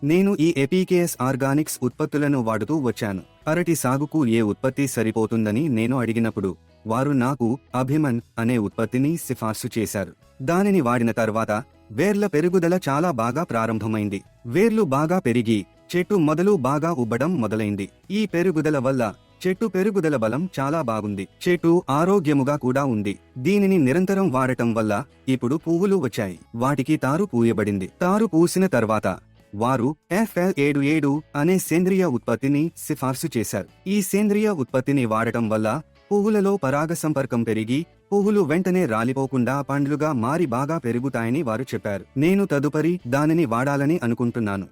నేను ఈ ఎపికేఎస్ ఆర్గానిక్స్ ఉత్పత్తులను వాడుతూ వచ్చాను. అరటి సాగుకు ఏ ఉత్పత్తి సరిపోతుందని నేను అడిగినప్పుడు వారు నాకు అభిమన్ అనే ఉత్పత్తిని సిఫార్సు చేశారు. దానిని వాడిన తర్వాత వేర్ల పెరుగుదల చాలా బాగా ప్రారంభమైంది. వేర్లు బాగా పెరిగి చెట్టు మొదలు బాగా ఉబ్బడం మొదలైంది. ఈ పెరుగుదల వల్ల చెట్టు పెరుగుదల బలం చాలా బాగుంది. చెట్టు ఆరోగ్యముగా కూడా ఉంది. దీనిని నిరంతరం వాడటం వల్ల ఇప్పుడు పువ్వులు వచ్చాయి. వాటికి తారు పూయబడింది. తారు పూసిన తర్వాత వారు FL77 అనే సేంద్రియ ఉత్పత్తిని సిఫార్సు చేశారు. ఈ సేంద్రియ ఉత్పత్తిని వాడటం వల్ల పువ్వులలో పరాగ సంపర్కం పెరిగి పువ్వులు వెంటనే రాలిపోకుండా పండ్లుగా మారి బాగా పెరుగుతాయని వారు చెప్పారు. నేను తదుపరి దానిని వాడాలని అనుకుంటున్నాను.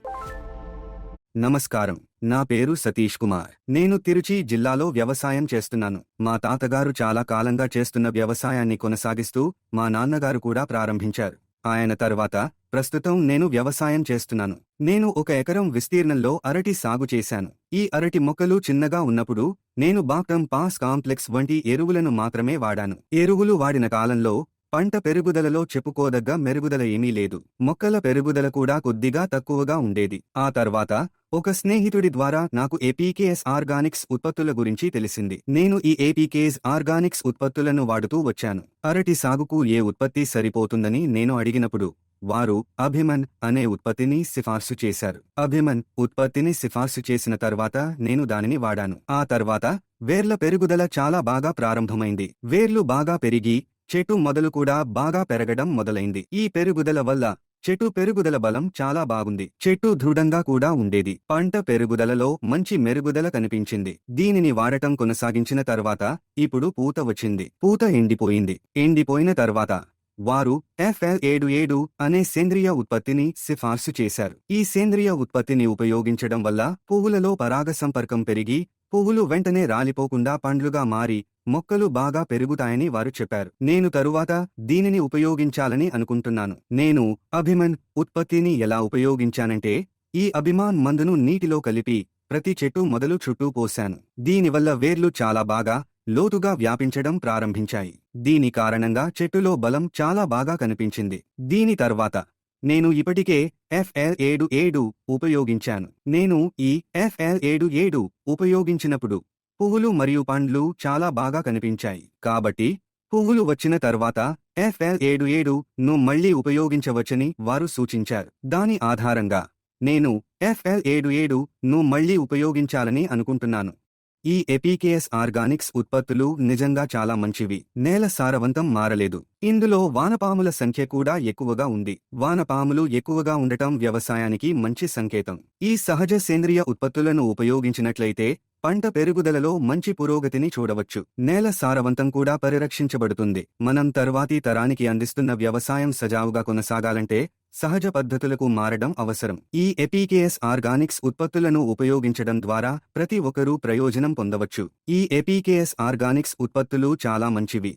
నమస్కారం, నా పేరు సతీష్ కుమార్. నేను తిరుచి జిల్లాలో వ్యవసాయం చేస్తున్నాను. మా తాతగారు చాలా కాలంగా చేస్తున్న వ్యవసాయాన్ని కొనసాగిస్తూ మా నాన్నగారు కూడా ప్రారంభించారు. ఆయన తర్వాత ప్రస్తుతం నేను వ్యవసాయం చేస్తున్నాను. నేను 1 ఎకరం విస్తీర్ణంలో అరటి సాగు చేశాను. ఈ అరటి మొక్కలు చిన్నగా ఉన్నప్పుడు నేను బాక్టమ్ పాస్ కాంప్లెక్స్ వంటి ఎరువులను మాత్రమే వాడాను. ఎరువులు వాడిన కాలంలో పంట పెరుగుదలలో చెప్పుకోదగ్గ మెరుగుదల ఏమీ లేదు. మొక్కల పెరుగుదల కూడా కొద్దిగా తక్కువగా ఉండేది. ఆ తర్వాత ఒక స్నేహితుడి ద్వారా నాకు ఎపికేఎస్ ఆర్గానిక్స్ ఉత్పత్తుల గురించి తెలిసింది. నేను ఈ ఎపికేఎస్ ఆర్గానిక్స్ ఉత్పత్తులను వాడుతూ వచ్చాను. అరటి సాగుకు ఏ ఉత్పత్తి సరిపోతుందని నేను అడిగినప్పుడు వారు అభిమన్ అనే ఉత్పత్తిని సిఫార్సు చేశారు. అభిమన్ ఉత్పత్తిని సిఫార్సు చేసిన తర్వాత నేను దానిని వాడాను. ఆ తర్వాత వేర్ల పెరుగుదల చాలా బాగా ప్రారంభమైంది. వేర్లు బాగా పెరిగి చెట్టు మొదలు కూడా బాగా పెరగడం మొదలైంది. ఈ పెరుగుదల వల్ల చెట్టు పెరుగుదల బలం చాలా బాగుంది. చెట్టు దృఢంగా కూడా ఉండేది. పంట పెరుగుదలలో మంచి మెరుగుదల కనిపించింది. దీనిని వాడటం కొనసాగించిన తర్వాత ఇప్పుడు పూత వచ్చింది. పూత ఎండిపోయింది. ఎండిపోయిన తర్వాత వారు FL77 అనే సేంద్రియ ఉత్పత్తిని సిఫార్సు చేశారు. ఈ సేంద్రియ ఉత్పత్తిని ఉపయోగించడం వల్ల పువ్వులలో పరాగ సంపర్కం పెరిగి పువ్వులు వెంటనే రాలిపోకుండా పండ్లుగా మారి మొక్కలు బాగా పెరుగుతాయని వారు చెప్పారు. నేను తరువాత దీనిని ఉపయోగించాలని అనుకుంటున్నాను. నేను అభిమన్ ఉత్పత్తిని ఎలా ఉపయోగించానంటే ఈ అభిమాన్ మందును నీటిలో కలిపి ప్రతి చెట్టు మొదలు చుట్టూ పోశాను. దీనివల్ల వేర్లు చాలా బాగా లోతుగా వ్యాపించడం ప్రారంభించాయి. దీని కారణంగా చెట్టులో బలం చాలా బాగా కనిపించింది. దీని తర్వాత నేను ఇప్పటికే FL77 ఉపయోగించాను. నేను ఈ FL77 ఉపయోగించినప్పుడు పువ్వులు మరియు పండ్లు చాలా బాగా కనిపించాయి. కాబట్టి పువ్వులు వచ్చిన తర్వాత FL77 ను మళ్లీ ఉపయోగించవచ్చని వారు సూచించారు. దాని ఆధారంగా నేను FL77 ను మళ్లీ ఉపయోగించాలని అనుకుంటున్నాను. ఈ ఎపికేఎస్ ఆర్గానిక్స్ ఉత్పత్తులు నిజంగా చాలా మంచివి. నేల సారవంతం మారలేదు. ఇందులో వానపాముల సంఖ్య కూడా ఎక్కువగా ఉంది. వానపాములు ఎక్కువగా ఉండటం వ్యవసాయానికి మంచి సంకేతం. ఈ సహజ సేంద్రియ ఉత్పత్తులను ఉపయోగించినట్లయితే పంట పెరుగుదలలో మంచి పురోగతిని చూడవచ్చు. నేల సారవంతం కూడా పరిరక్షించబడుతుంది. మనం తర్వాతి తరానికి అందిస్తున్న వ్యవసాయం సజావుగా కొనసాగాలంటే సహజ పద్ధతులకు మారడం అవసరం. ఈ ఎపికేఎస్ ఆర్గానిక్స్ ఉత్పత్తులను ఉపయోగించడం ద్వారా ప్రతి ఒక్కరూ ప్రయోజనం పొందవచ్చు. ఈ ఎపికేఎస్ ఆర్గానిక్స్ ఉత్పత్తులు చాలా మంచివి.